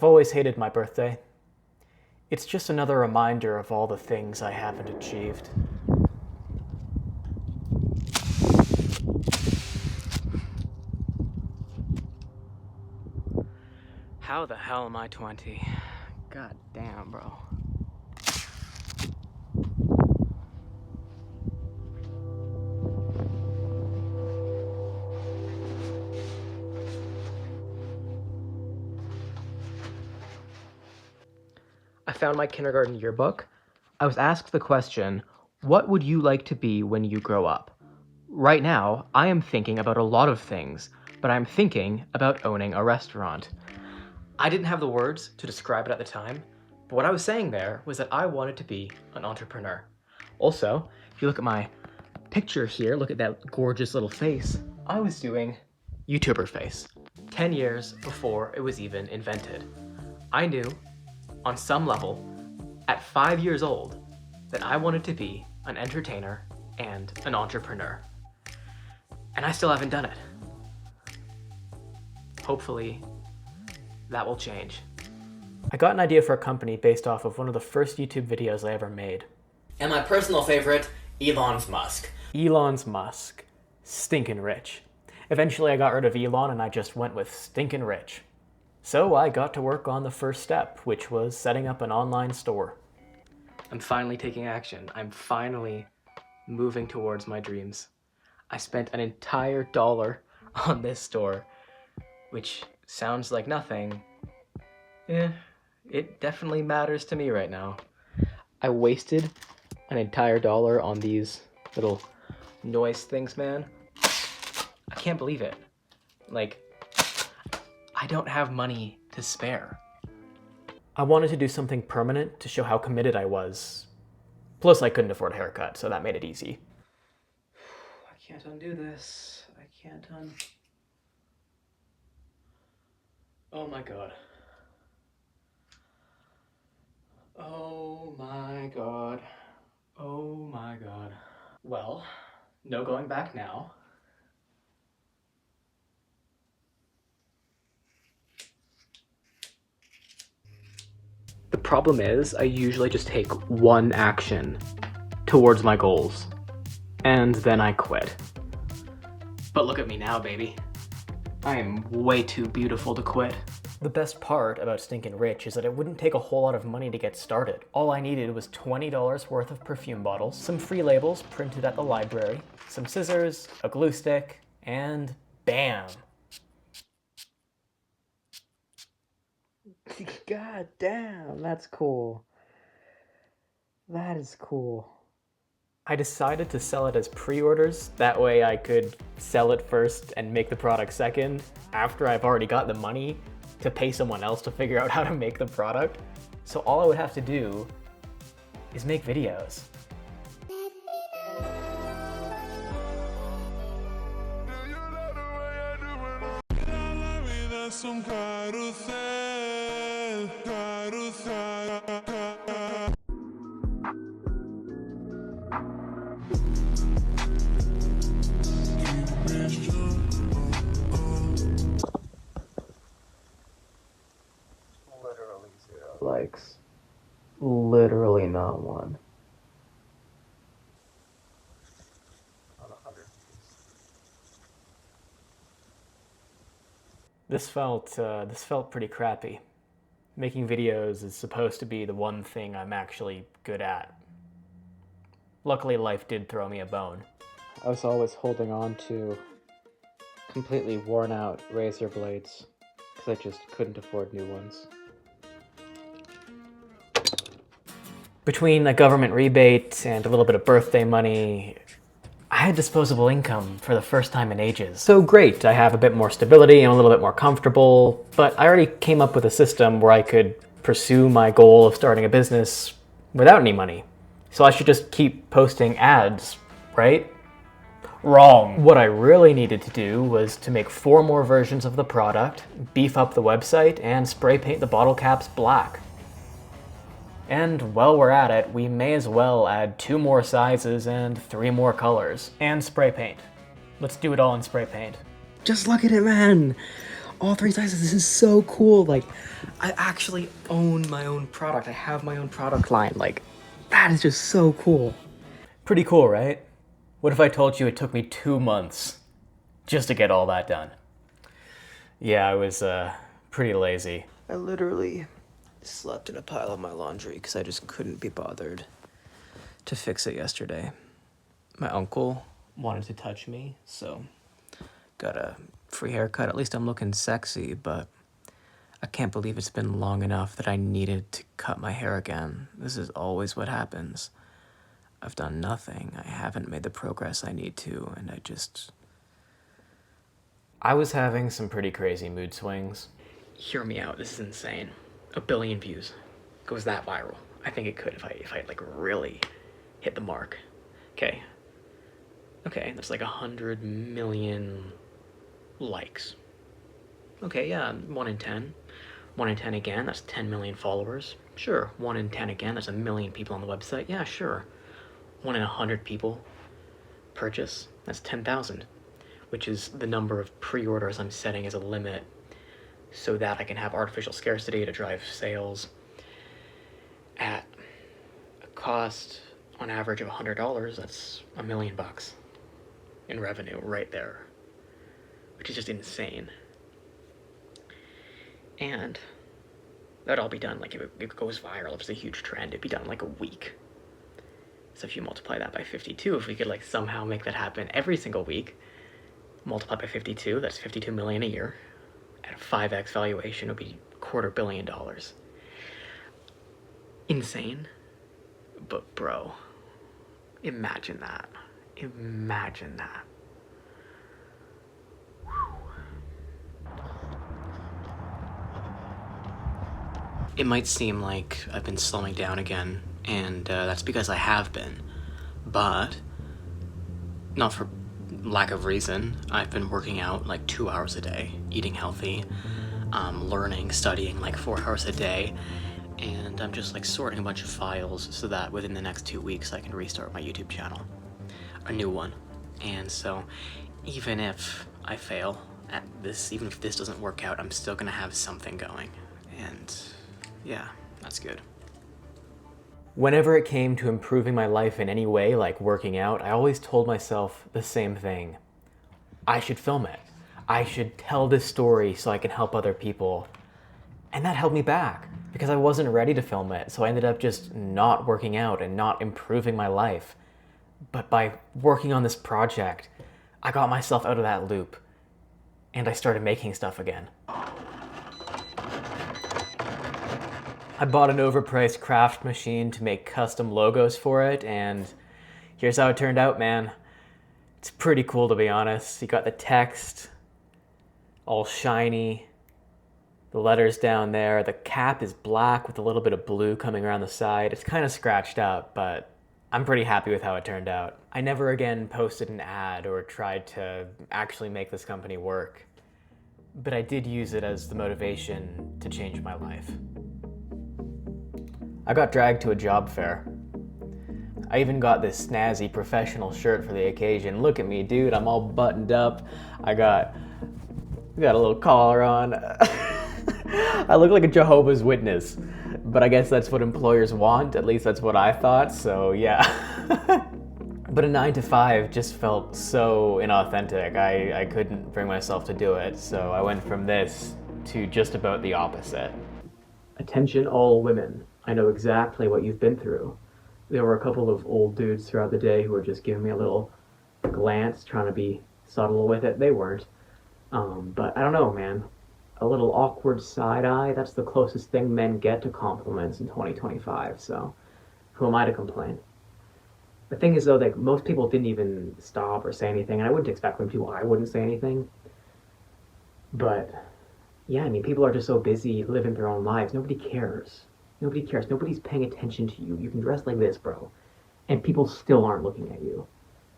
always hated my birthday. It's just another reminder of all the things I haven't achieved. How the hell am I 20? God damn, bro. I found my kindergarten yearbook. I was asked the question, what would you like to be when you grow up? Right now, I am thinking about a lot of things, but I'm thinking about owning a restaurant. I didn't have the words to describe it at the time, but what I was saying there was that I wanted to be an entrepreneur. Also, if you look at my picture here, look at that gorgeous little face, I was doing YouTuber face 10 years before it was even invented. I knew, on some level, at 5 years old, that I wanted to be an entertainer and an entrepreneur. And I still haven't done it. Hopefully, that will change. I got an idea for a company based off of one of the first YouTube videos I ever made. And my personal favorite, Elon's Musk. Elon's Musk. Stinkin' rich. Eventually I got rid of Elon and I just went with stinkin' rich. So I got to work on the first step, which was setting up an online store. I'm finally taking action. I'm finally moving towards my dreams. I spent an entire dollar on this store, which sounds like nothing. It definitely matters to me right now. I wasted an entire dollar on these little noise things, man. I can't believe it. Like, I don't have money to spare. I wanted to do something permanent to show how committed I was. Plus, I couldn't afford a haircut, so that made it easy. I can't undo this. I can't Oh my god. Oh my god. Oh my god. Well, no going back now. The problem is, I usually just take one action towards my goals, and then I quit. But look at me now, baby. I am way too beautiful to quit. The best part about Stinkin' Rich is that it wouldn't take a whole lot of money to get started. All I needed was $20 worth of perfume bottles, some free labels printed at the library, some scissors, a glue stick, and bam! God damn, that's cool. That is cool. I decided to sell it as pre-orders. That way I could sell it first and make the product second after I've already got the money to pay someone else to figure out how to make the product. So all I would have to do is make videos. Literally 0 likes. Literally not one. On 100 views. This felt pretty crappy. Making videos is supposed to be the one thing I'm actually good at. Luckily, life did throw me a bone. I was always holding on to completely worn out razor blades because I just couldn't afford new ones. Between a government rebate and a little bit of birthday money, I had disposable income for the first time in ages. So great, I have a bit more stability, I'm a little bit more comfortable, but I already came up with a system where I could pursue my goal of starting a business without any money. So I should just keep posting ads, right? Wrong. What I really needed to do was to make 4 more versions of the product, beef up the website, and spray paint the bottle caps black. And while we're at it, we may as well add 2 more sizes and 3 more colors. And spray paint. Let's do it all in spray paint. Just look at it, man! All three sizes. This is so cool. Like, I actually own my own product. I have my own product line. Like, that is just so cool. Pretty cool, right? What if I told you it took me 2 months just to get all that done? Yeah, I was pretty lazy. I literally slept in a pile of my laundry because I just couldn't be bothered to fix it yesterday. My uncle wanted to touch me, so got a free haircut. At least I'm looking sexy, but I can't believe it's been long enough that I needed to cut my hair again. This is always what happens. I've done nothing. I haven't made the progress I need to, and I was having some pretty crazy mood swings. Hear me out. This is insane. 1 billion views. Goes that viral. I think it could if I like really hit the mark. Okay, that's like 100 million likes. Okay, yeah, 1 in 10. 1 in 10 again, that's 10 million followers. Sure, 1 in 10 again, that's 1 million people on the website. Yeah, sure. 1 in 100 people purchase, that's 10,000, which is the number of pre-orders I'm setting as a limit so that I can have artificial scarcity to drive sales at a cost on average of $100. That's $1 million in revenue right there, which is just insane. And that'd all be done, like, if it goes viral, if it's a huge trend, it'd be done in like a week. So if you multiply that by 52, if we could like somehow make that happen every single week, multiply by 52, that's 52 million a year. At a 5x valuation, it would be $250 million. Insane. But bro, imagine that. Imagine that. It might seem like I've been slowing down again, and that's because I have been, but not for lack of reason. I've been working out like 2 hours a day, eating healthy, learning, studying like 4 hours a day, and I'm just like sorting a bunch of files so that within the next 2 weeks I can restart my YouTube channel, a new one. And so even if I fail at this, even if this doesn't work out, I'm still gonna have something going, and yeah, that's good. Whenever it came to improving my life in any way, like working out, I always told myself the same thing. I should film it. I should tell this story so I can help other people. And that held me back because I wasn't ready to film it, so I ended up just not working out and not improving my life. But by working on this project, I got myself out of that loop, and I started making stuff again. I bought an overpriced craft machine to make custom logos for it, and here's how it turned out, man. It's pretty cool, to be honest. You got the text, all shiny, the letters down there. The cap is black with a little bit of blue coming around the side. It's kind of scratched up, but I'm pretty happy with how it turned out. I never again posted an ad or tried to actually make this company work, but I did use it as the motivation to change my life. I got dragged to a job fair. I even got this snazzy professional shirt for the occasion. Look at me, dude, I'm all buttoned up. I got a little collar on. I look like a Jehovah's Witness, but I guess that's what employers want. At least that's what I thought, so yeah. But a 9 to 5 just felt so inauthentic. I couldn't bring myself to do it, so I went from this to just about the opposite. Attention all women. I know exactly what you've been through. There were a couple of old dudes throughout the day who were just giving me a little glance, trying to be subtle with it. They weren't. But I don't know, man. A little awkward side eye, that's the closest thing men get to compliments in 2025, so who am I to complain? The thing is, though, that most people didn't even stop or say anything, and I wouldn't expect from people I wouldn't say anything. But yeah, I mean, people are just so busy living their own lives. Nobody cares. Nobody cares. Nobody's paying attention to you. You can dress like this, bro. And people still aren't looking at you.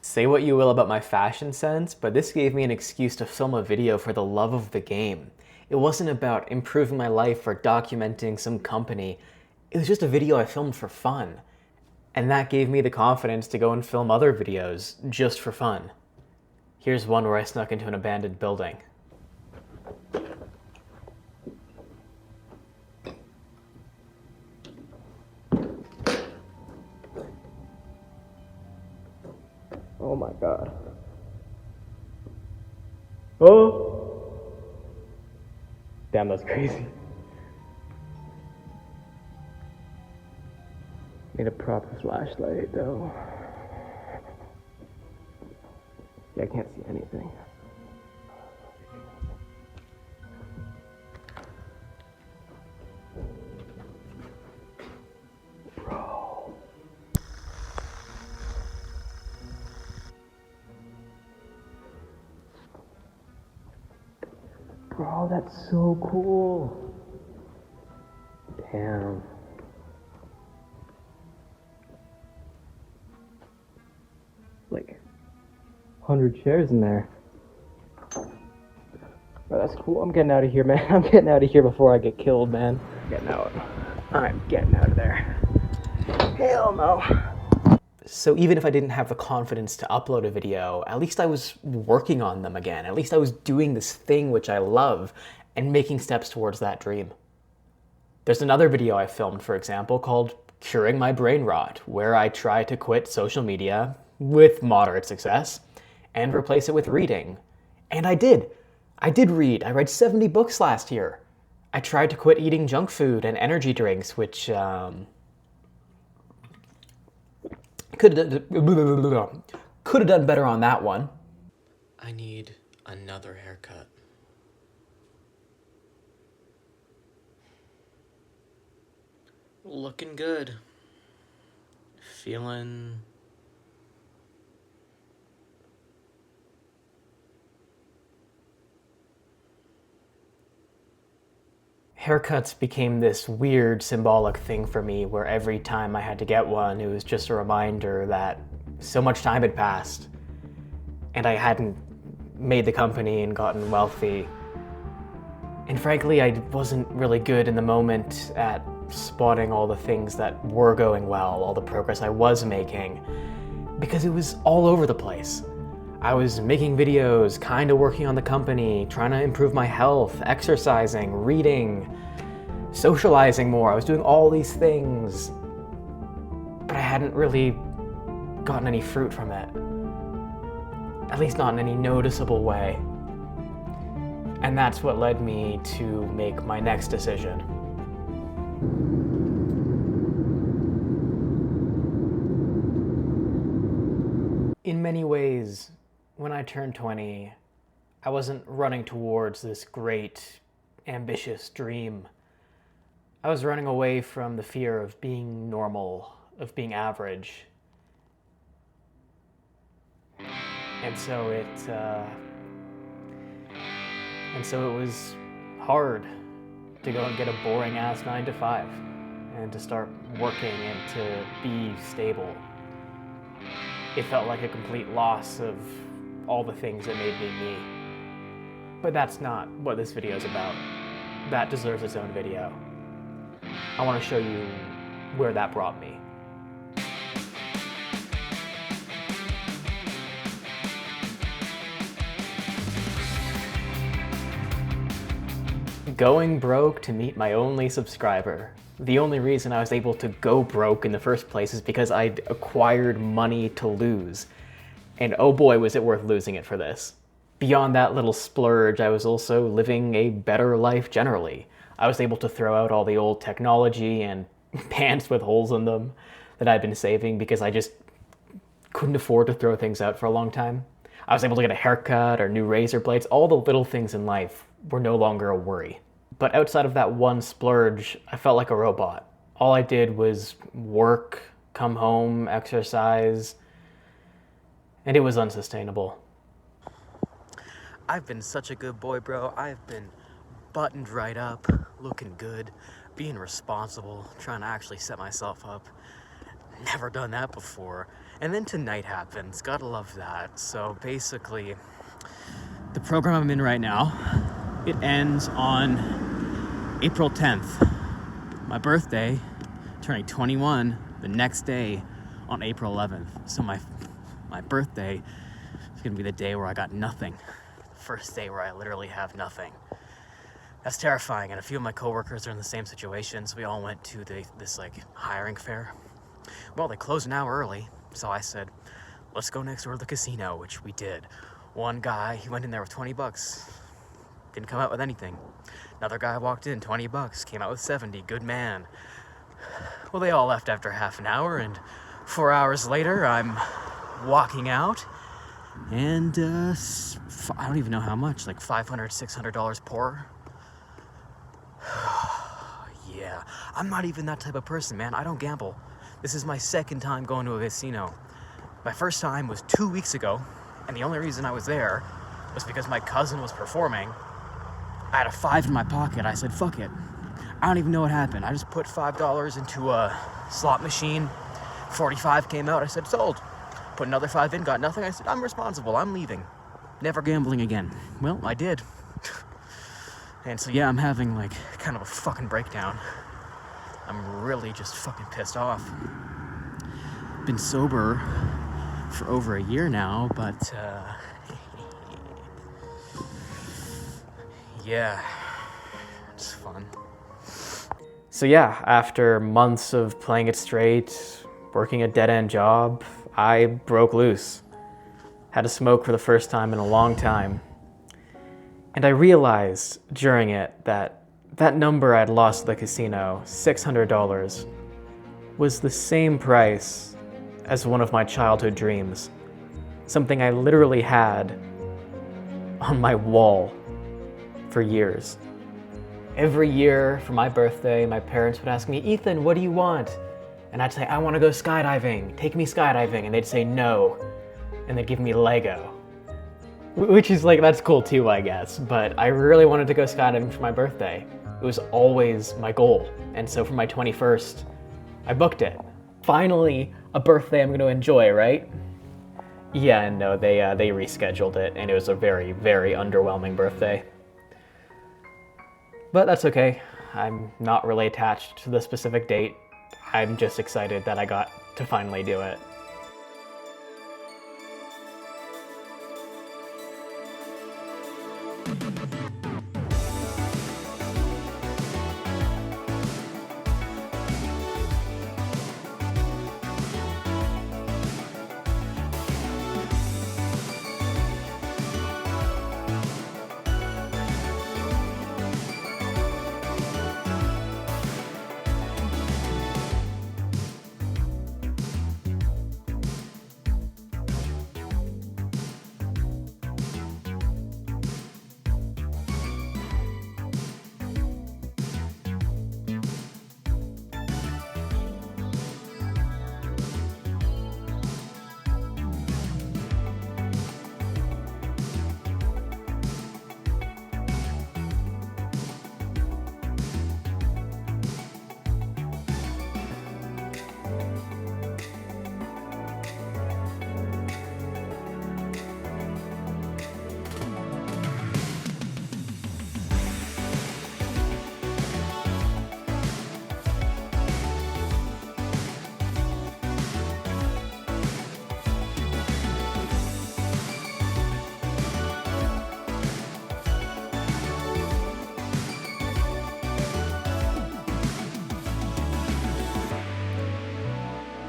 Say what you will about my fashion sense, but this gave me an excuse to film a video for the love of the game. It wasn't about improving my life or documenting some company. It was just a video I filmed for fun. And that gave me the confidence to go and film other videos just for fun. Here's one where I snuck into an abandoned building. Oh my god. Oh! Damn, that's crazy. Need a proper flashlight, though. Yeah, I can't see anything. Bro, that's so cool. Damn. Like, 100 chairs in there. Bro, that's cool. I'm getting out of here, man. I'm getting out of here before I get killed, man. Getting out. I'm getting out of there. Hell no. So even if I didn't have the confidence to upload a video, at least I was working on them again. At least I was doing this thing which I love and making steps towards that dream. There's another video I filmed, for example, called Curing My Brain Rot, where I try to quit social media with moderate success and replace it with reading. And I did. I did read. I read 70 books last year. I tried to quit eating junk food and energy drinks, which could have done better on that one. I need another haircut. Looking good. Feeling... Haircuts became this weird symbolic thing for me where every time I had to get one, it was just a reminder that so much time had passed and I hadn't made the company and gotten wealthy. And frankly, I wasn't really good in the moment at spotting all the things that were going well, all the progress I was making, because it was all over the place. I was making videos, kind of working on the company, trying to improve my health, exercising, reading, socializing more. I was doing all these things, but I hadn't really gotten any fruit from it. At least not in any noticeable way. And that's what led me to make my next decision. In many ways, when I turned 20, I wasn't running towards this great, ambitious dream. I was running away from the fear of being normal, of being average. And so it was hard to go and get a boring ass 9 to 5 and to start working and to be stable. It felt like a complete loss of all the things that made me me. But that's not what this video is about. That deserves its own video. I want to show you where that brought me. Going broke to meet my only subscriber. The only reason I was able to go broke in the first place is because I'd acquired money to lose. And oh boy, was it worth losing it for this. Beyond that little splurge, I was also living a better life generally. I was able to throw out all the old technology and pants with holes in them that I'd been saving because I just couldn't afford to throw things out for a long time. I was able to get a haircut or new razor blades. All the little things in life were no longer a worry. But outside of that one splurge, I felt like a robot. All I did was work, come home, exercise, and it was unsustainable. I've been such a good boy, bro. I've been buttoned right up, looking good, being responsible, trying to actually set myself up. Never done that before. And then tonight happens. Gotta love that. So basically, the program I'm in right now, it ends on April 10th. My birthday, turning 21, the next day on April 11th. So my birthday is gonna be the day where I got nothing. The first day where I literally have nothing. That's terrifying, and a few of my coworkers are in the same situation, so we all went to this hiring fair. Well, they closed an hour early, so I said, let's go next door to the casino, which we did. One guy, he went in there with 20 bucks. Didn't come out with anything. Another guy walked in, 20 bucks, came out with 70, good man. Well, they all left after half an hour, and 4 hours later, I'm walking out, and I don't even know how much, like $500, $600 poorer. Yeah, I'm not even that type of person, man. I don't gamble. This is my second time going to a casino. My first time was 2 weeks ago, and the only reason I was there was because my cousin was performing. I had a $5 in my pocket. I said, fuck it. I don't even know what happened. I just put $5 into a slot machine. 45 came out. I said, sold. Put another 5 in, got nothing. I said, I'm responsible. I'm leaving. Never gambling again. Well, I did. And so, yeah, I'm having, like, kind of a fucking breakdown. I'm really just fucking pissed off. Been sober for over a year now, but, yeah, it's fun. So yeah, after months of playing it straight, working a dead-end job, I broke loose. Had to smoke for the first time in a long time. And I realized during it that that number I'd lost at the casino, $600, was the same price as one of my childhood dreams. Something I literally had on my wall for years. Every year for my birthday, my parents would ask me, Ethan, what do you want? And I'd say, I want to go skydiving. Take me skydiving. And they'd say no. And they'd give me Lego. Which is like, that's cool too, I guess. But I really wanted to go skydiving for my birthday. It was always my goal. And so for my 21st, I booked it. Finally, a birthday I'm going to enjoy, right? Yeah, and no, they rescheduled it, and it was a very, very underwhelming birthday. But that's okay. I'm not really attached to the specific date. I'm just excited that I got to finally do it.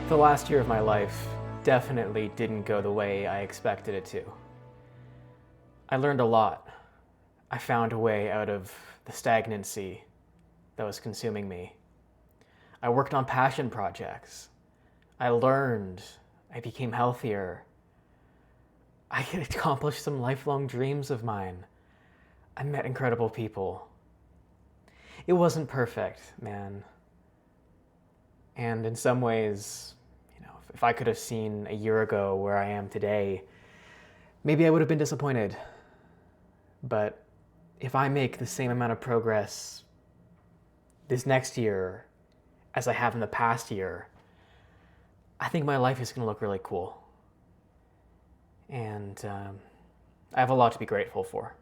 The last year of my life definitely didn't go the way I expected it to. I learned a lot. I found a way out of the stagnancy that was consuming me. I worked on passion projects. I learned. I became healthier. I accomplished some lifelong dreams of mine. I met incredible people. It wasn't perfect, man. And in some ways, if I could have seen a year ago where I am today, maybe I would have been disappointed. But if I make the same amount of progress this next year as I have in the past year, I think my life is going to look really cool. And I have a lot to be grateful for.